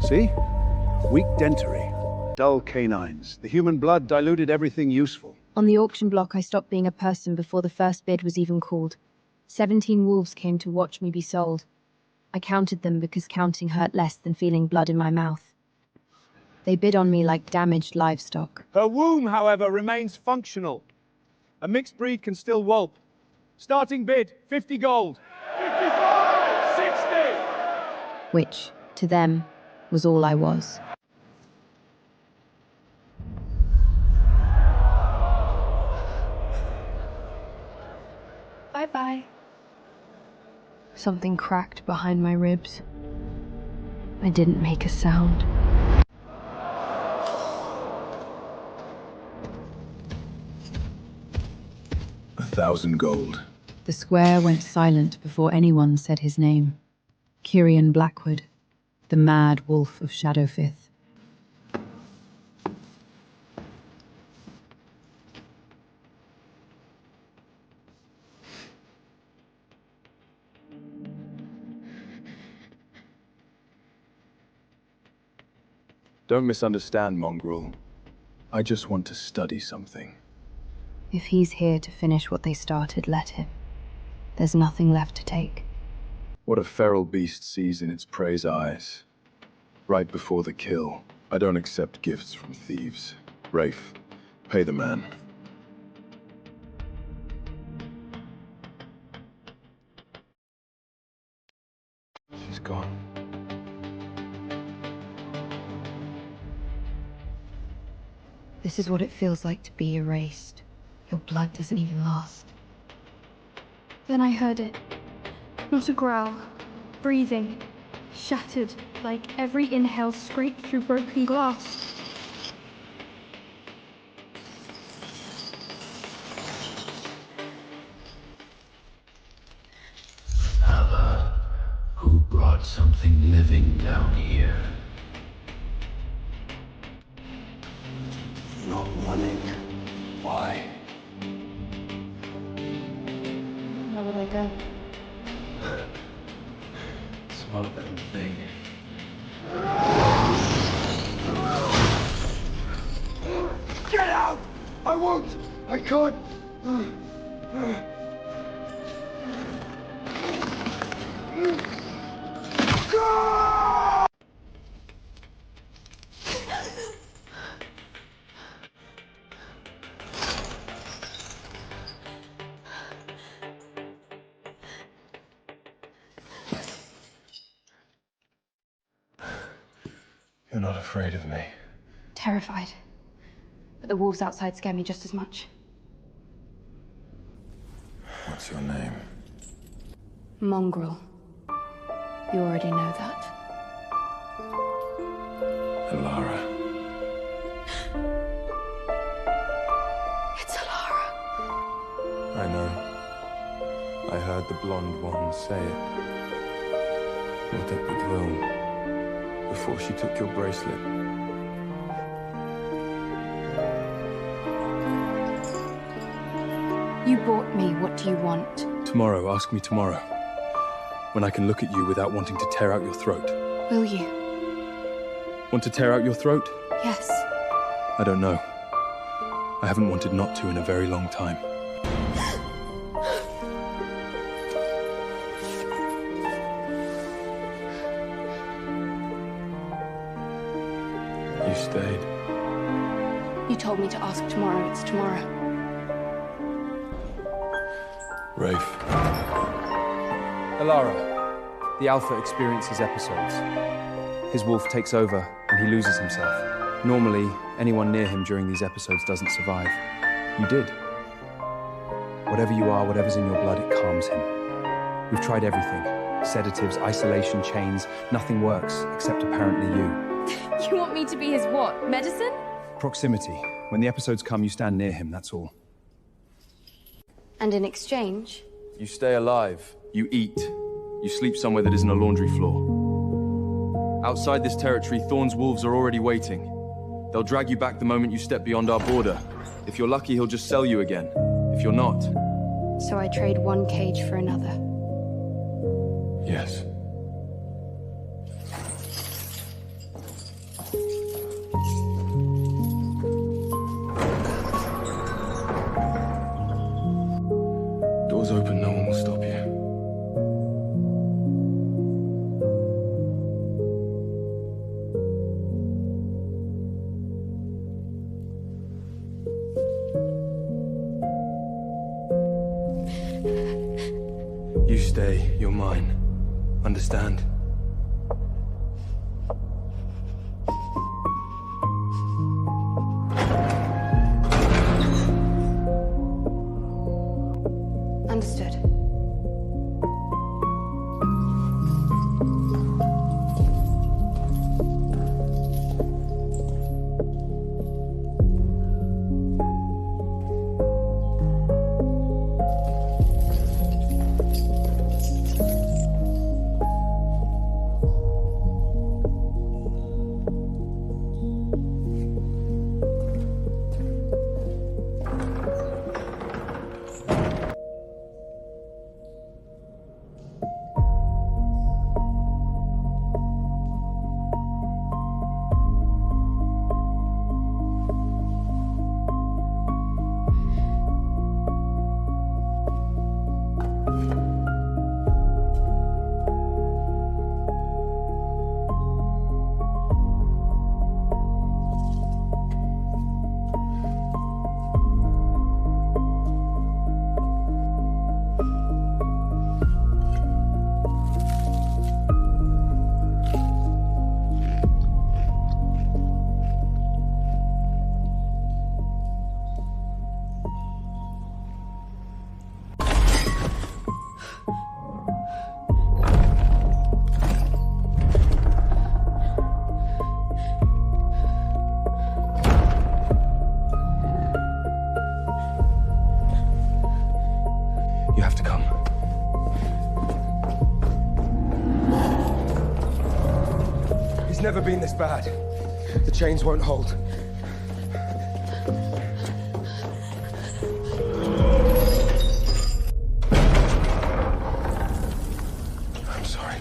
See? Weak dentary. Dull canines. The human blood diluted everything useful. On the auction block, I stopped being a person before the first bid was even called. 17 wolves came to watch me be sold. I counted them because counting hurt less than feeling blood in my mouth. They bid on me like damaged livestock. Her womb, however, remains functional. A mixed breed can still whelp. Starting bid, 50 gold. 55! 60! Which, to them, was all I was. Bye-bye. Something cracked behind my ribs. I didn't make a sound. $1,000 gold. The square went silent before anyone said his name. Kyrian Blackwood, the mad wolf of Shadowfifth. Don't misunderstand, mongrel. I just want to study something. If he's here to finish what they started, let him. There's nothing left to take. What a feral beast sees in its prey's eyes. Right before the kill. I don't accept gifts from thieves. Rafe, pay the man. She's gone. This is what it feels like to be erased. Your blood doesn't even last. Then I heard it. Not a growl. Breathing. Shattered, like every inhale scraped through broken glass. Allah, who brought something living down here? Not running. Why? Where will they go? Smart little thing. Get out! I won't! I can't! You're not afraid of me. Terrified. But the wolves outside scare me just as much. What's your name? Mongrel. You already know that. Alara. It's Alara. I know. I heard the blonde one say it. What at the grill. Before she took your bracelet. You bought me. What do you want? Tomorrow, ask me tomorrow. When I can look at you without wanting to tear out your throat. Will you? Want to tear out your throat? Yes. I don't know. I haven't wanted not to in a very long time. You stayed. You told me to ask tomorrow. It's tomorrow. Rafe. Alara, the Alpha experiences episodes. His wolf takes over, and he loses himself. Normally, anyone near him during these episodes doesn't survive. You did. Whatever you are, whatever's in your blood, it calms him. We've tried everything. Sedatives, isolation, chains. Nothing works, except apparently you. You want me to be his what? Medicine? Proximity. When the episodes come, you stand near him, that's all. And in exchange? You stay alive. You eat. You sleep somewhere that isn't a laundry floor. Outside this territory, Thorn's wolves are already waiting. They'll drag you back the moment you step beyond our border. If you're lucky, he'll just sell you again. If you're not... So I trade one cage for another. Yes. stay, you're mine. Understand? Understood. You have to come. He's never been this bad. The chains won't hold. I'm sorry.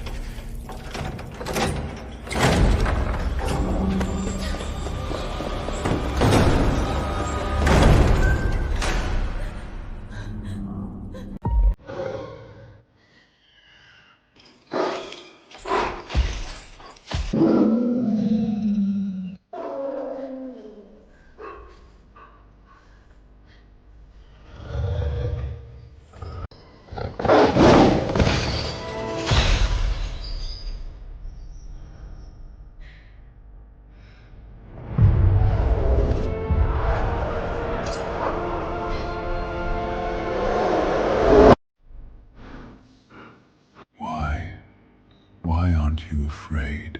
Why aren't you afraid?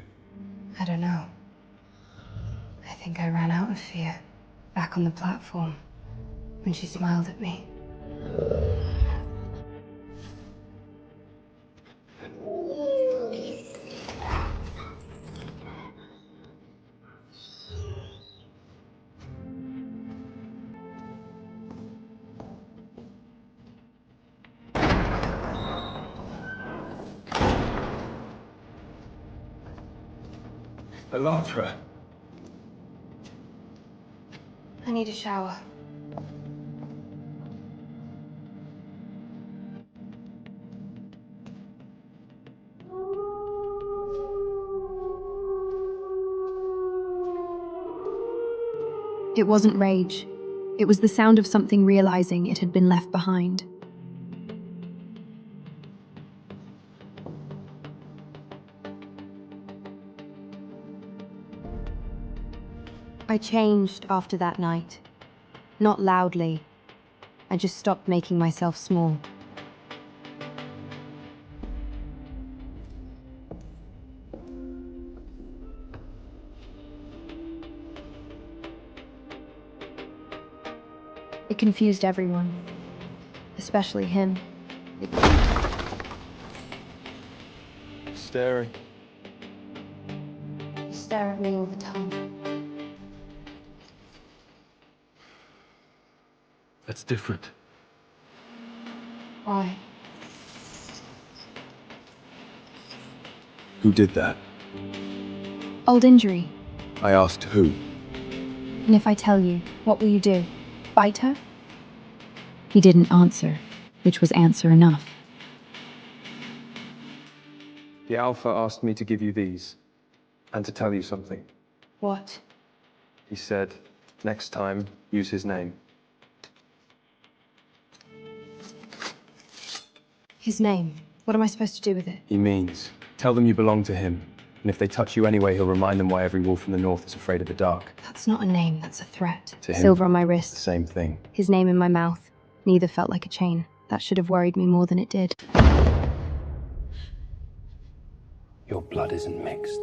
I don't know. I think I ran out of fear. Back on the platform, when she smiled at me. Elantra. I need a shower. It wasn't rage. It was the sound of something realizing it had been left behind. I changed after that night. Not loudly. I just stopped making myself small. It confused everyone, especially him. Staring. You stare at me all the time. That's different. Why? Who did that? Old injury. I asked who. And if I tell you, what will you do? Bite her? He didn't answer, which was answer enough. The Alpha asked me to give you these, and to tell you something. What? He said, next time, use his name. His name. What am I supposed to do with it? He means, tell them you belong to him. And if they touch you anyway, he'll remind them why every wolf in the north is afraid of the dark. That's not a name, that's a threat. To him, Silver on my the wrist, same thing. his name in my mouth. Neither felt like a chain. That should have worried me more than it did. Your blood isn't mixed.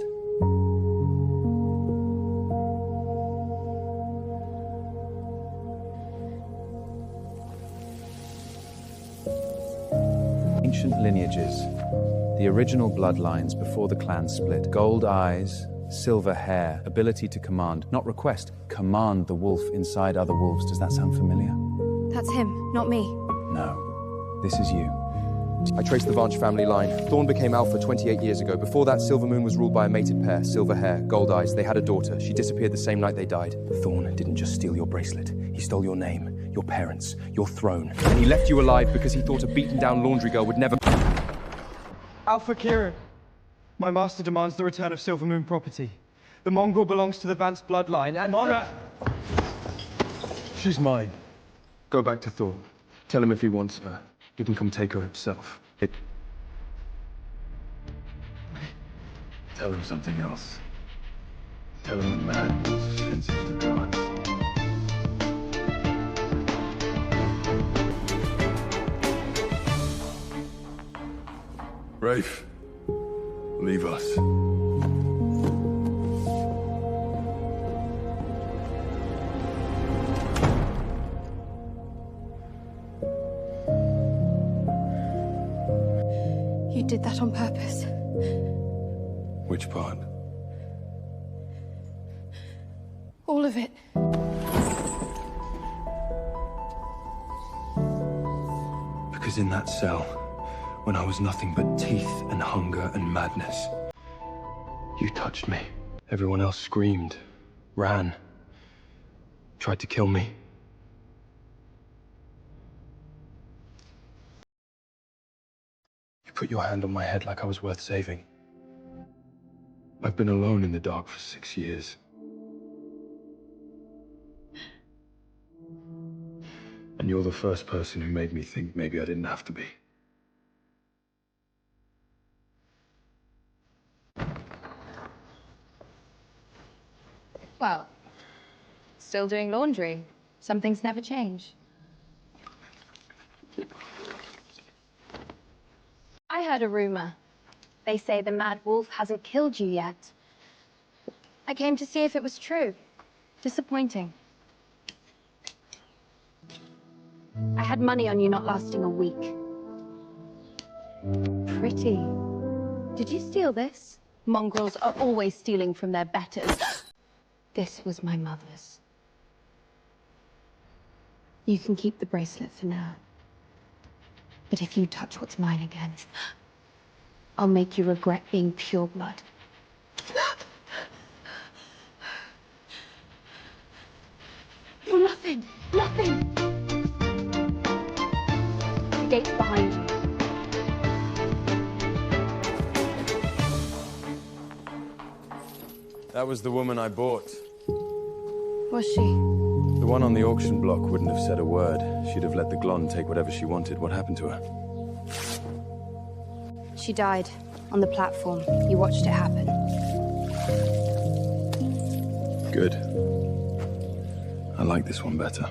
Ancient lineages. The original bloodlines before the clan split. Gold eyes, silver hair, ability to command, not request, command the wolf inside other wolves. Does that sound familiar? That's him, not me. No. This is you. I traced the Vanch family line. Thorn became Alpha 28 years ago. Before that, Silver Moon was ruled by a mated pair, silver hair, gold eyes. They had a daughter. She disappeared the same night they died. Thorn didn't just steal your bracelet. He stole your name, your parents, your throne. And he left you alive because he thought a beaten-down laundry girl would never... Alpha Kieran, my master demands the return of Silver Moon property. The mongrel belongs to the Vance bloodline, and honor... She's mine. Go back to Thor. Tell him if he wants her, he can come take her himself. Tell him something else. Tell him a man sends him to God. Rafe, leave us. You did that on purpose. Which part? All of it. Because in that cell, when I was nothing but teeth and hunger and madness, you touched me. Everyone else screamed, ran, tried to kill me. You put your hand on my head like I was worth saving. I've been alone in the dark for 6 years. And you're the first person who made me think maybe I didn't have to be. Well, still doing laundry. Some things never change. I heard a rumor. They say the mad wolf hasn't killed you yet. I came to see if it was true. Disappointing. I had money on you not lasting a week. Pretty. Did you steal this? Mongrels are always stealing from their betters. This was my mother's. You can keep the bracelet for now. But if you touch what's mine again, I'll make you regret being pure blood. You're nothing. Nothing. The gate's behind you. That was the woman I bought. Was she? The one on the auction block wouldn't have said a word. She'd have let the Glon take whatever she wanted. What happened to her? She died on the platform. You watched it happen. Good. I like this one better.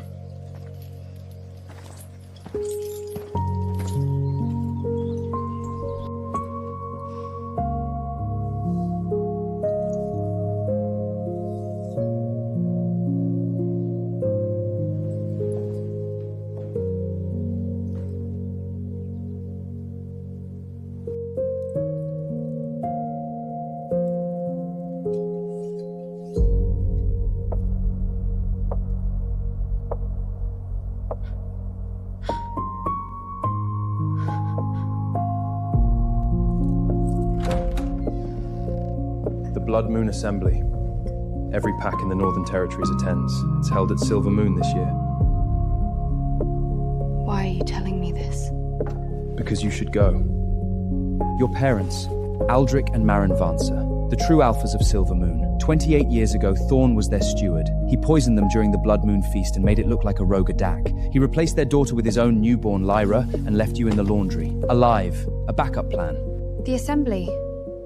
Blood Moon Assembly. Every pack in the Northern Territories attends. It's held at Silver Moon this year. Why are you telling me this? Because you should go. Your parents, Aldrich and Maren Vancer, The true alphas of Silver Moon. 28 years ago, Thorn was their steward. He poisoned them during the Blood Moon feast and made it look like a rogue attack. He replaced their daughter with his own newborn Lyra and left you in the laundry. Alive. A backup plan. The assembly.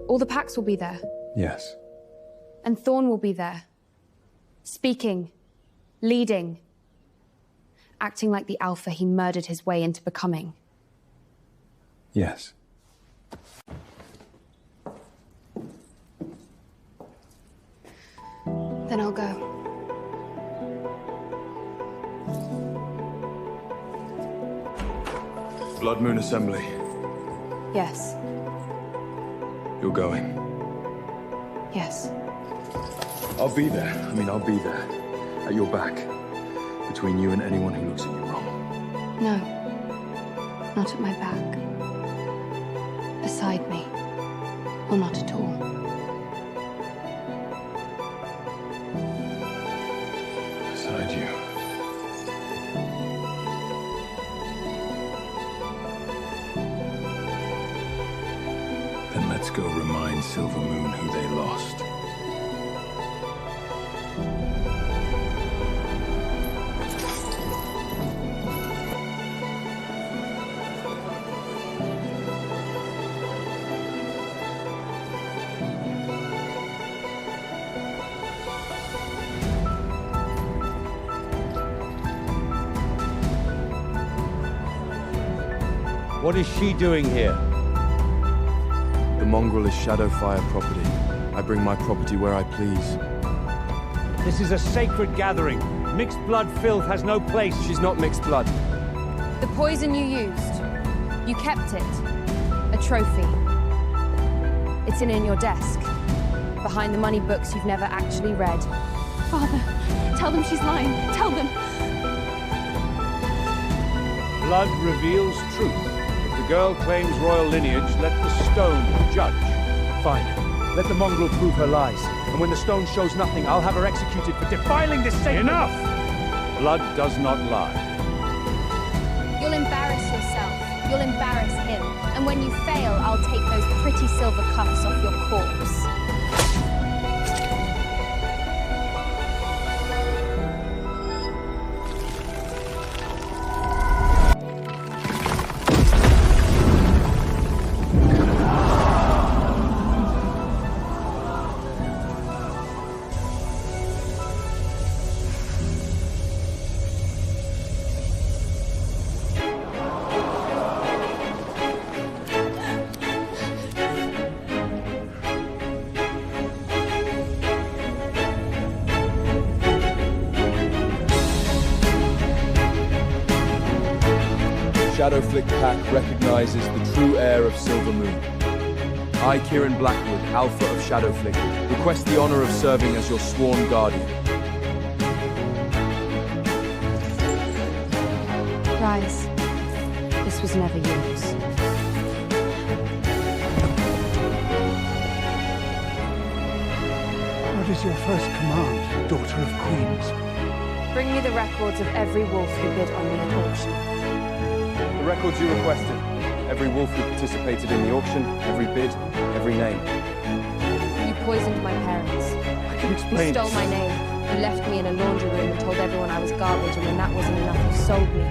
All the packs will be there. Yes. And Thorn will be there. Speaking. Leading. Acting like the alpha he murdered his way into becoming. Yes. Then I'll go. Blood Moon Assembly. Yes. You're going. Yes. I'll be there. I'll be there. At your back. Between you and anyone who looks at you wrong. No. Not at my back. Beside me. Or not at all. Beside you. Then let's go remind Silver Moon who they lost. What is she doing here? The mongrel is Shadowfire property. I bring my property where I please. This is a sacred gathering. Mixed blood filth has no place. She's not mixed blood. The poison you used. You kept it. A trophy. It's in your desk. Behind the money books you've never actually read. Father, tell them she's lying. Tell them. Blood reveals truth. If the girl claims royal lineage, let the stone judge. Fine. Let the mongrel prove her lies. And when the stone shows nothing, I'll have her executed for defiling this sacred... Enough! Blood does not lie. You'll embarrass yourself. You'll embarrass him. And when you fail, I'll take those pretty silver cuffs off your corpse. Shadowflick Pack recognizes the true heir of Silver Moon. I, Kieran Blackwood, Alpha of Shadowflick, request the honor of serving as your sworn guardian. Rise. This was never yours. What is your first command, daughter of queens? Bring me the records of every wolf who bid on me at auction. The records you requested. Every wolf who participated in the auction, every bid, every name. You poisoned my parents. I can You explain. stole my name. You left me in a laundry room and told everyone I was garbage, and when that wasn't enough, you sold me.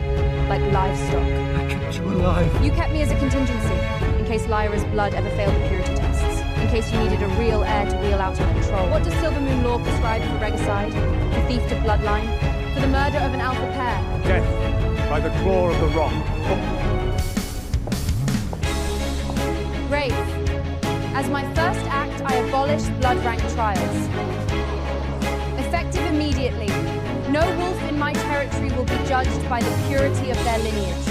Like livestock. I kept you alive. You kept me as a contingency, in case Lyra's blood ever failed the purity tests. In case you needed a real heir to wheel out of control. What does Silver Moon law prescribe for regicide? For thief to bloodline? For the murder of an alpha pair? Death by the claw of the rock. Rafe, as my first act, I abolish blood rank trials. Effective immediately, no wolf in my territory will be judged by the purity of their lineage.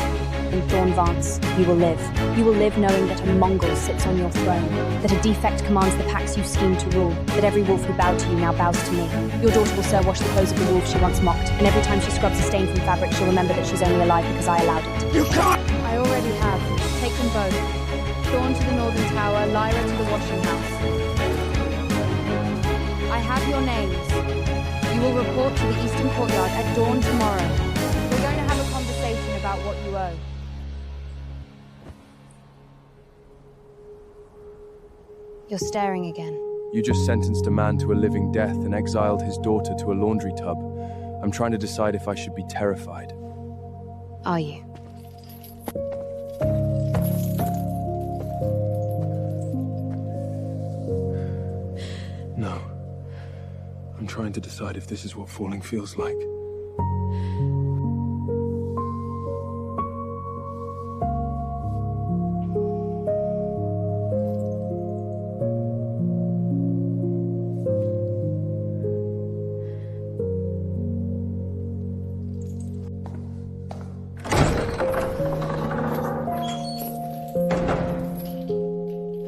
In Thorn Vance, you will live. You will live knowing that a mongrel sits on your throne, that a defect commands the packs you scheme to rule, that every wolf who bowed to you now bows to me. Your daughter will, sir, wash the clothes of the wolf she once mocked, and every time she scrubs a stain from fabric, she'll remember that she's only alive because I allowed it. You can't! I already have. Take them both. Thorn to the northern tower, Lyra to the washing house. I have your names. You will report to the eastern courtyard at dawn tomorrow. We're going to have a conversation about what you owe. You're staring again. You just sentenced a man to a living death and exiled his daughter to a laundry tub. I'm trying to decide if I should be terrified. Are you? No. I'm trying to decide if this is what falling feels like.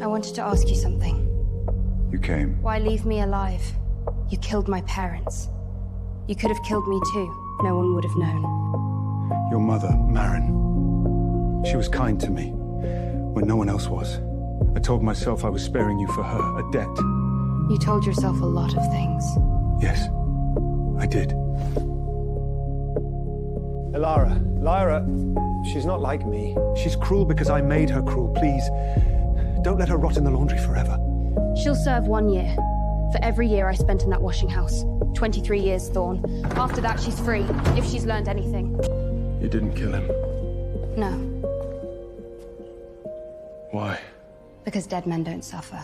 I wanted to ask you something. You came. Why leave me alive? You killed my parents. You could have killed me too. No one would have known. Your mother, Marin. She was kind to me when no one else was. I told myself I was sparing you for her, a debt. You told yourself a lot of things. Yes, I did. Lyra, she's not like me. She's cruel because I made her cruel. Please, don't let her rot in the laundry forever. She'll serve 1 year. For every year I spent in that washing house. 23 years, Thorn. After that, she's free, if she's learned anything. You didn't kill him. No, Why? because dead men don't suffer.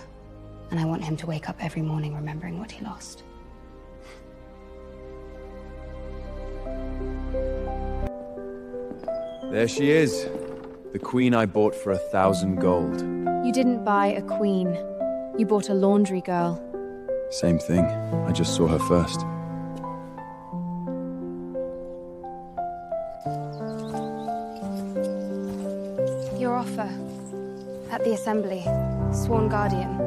And I want him to wake up every morning remembering what he lost. There she is. The queen I bought for 1,000 gold. You didn't buy a queen. You bought a laundry girl. Same thing. I just saw her first. Your offer at the assembly, sworn guardian.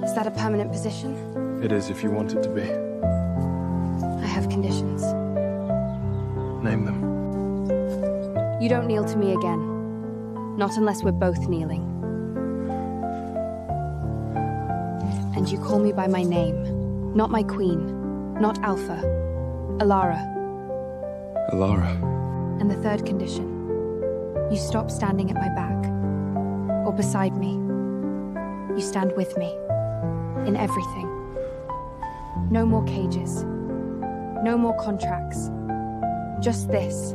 Is that a permanent position? It is if you want it to be. I have conditions. Name them. You don't kneel to me again. Not unless we're both kneeling. And you call me by my name. Not my queen. Not Alpha. Alara. Alara. And the third condition. You stop standing at my back. Or beside me. You stand with me. In everything. No more cages. No more contracts. Just this.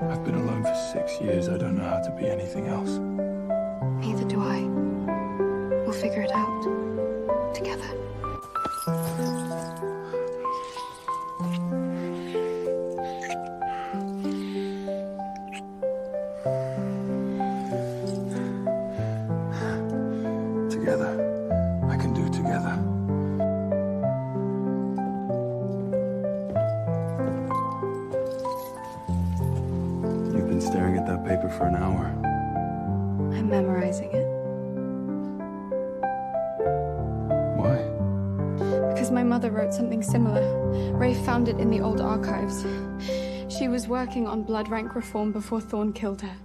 I've been alone for 6 years. I don't know how to be anything else. Neither do I. We'll figure it out. Together. Together. I can do together. You've been staring at that paper for an hour. I'm memorizing it. Why? Because my mother wrote something similar. Rafe found it in the old archives. She was working on blood rank reform before Thorn killed her.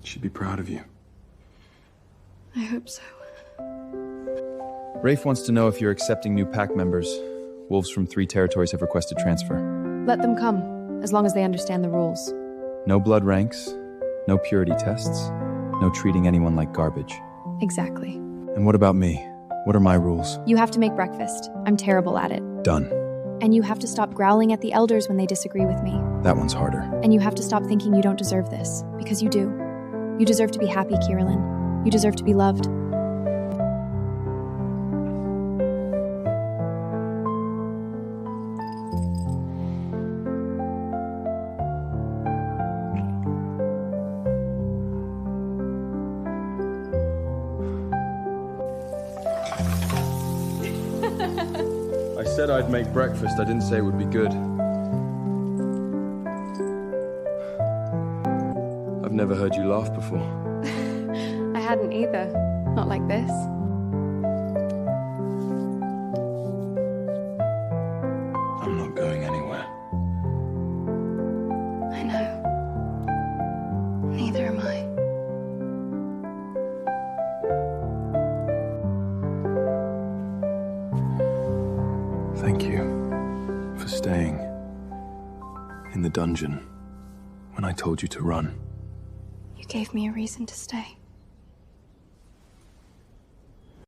She'd be proud of you. I hope so. Rafe wants to know if you're accepting new pack members. Wolves from 3 territories have requested transfer. Let them come, as long as they understand the rules. No blood ranks, no purity tests, no treating anyone like garbage. Exactly. And what about me? What are my rules? You have to make breakfast. I'm terrible at it. Done. And you have to stop growling at the elders when they disagree with me. That one's harder. And you have to stop thinking you don't deserve this, because you do. You deserve to be happy, Kirillin. You deserve to be loved. I said I'd make breakfast. I didn't say it would be good. I've never heard you laugh before. I hadn't either. Not like this. I'm not going anywhere. I know. Neither am I. Thank you for staying in the dungeon when I told you to run. You gave me a reason to stay.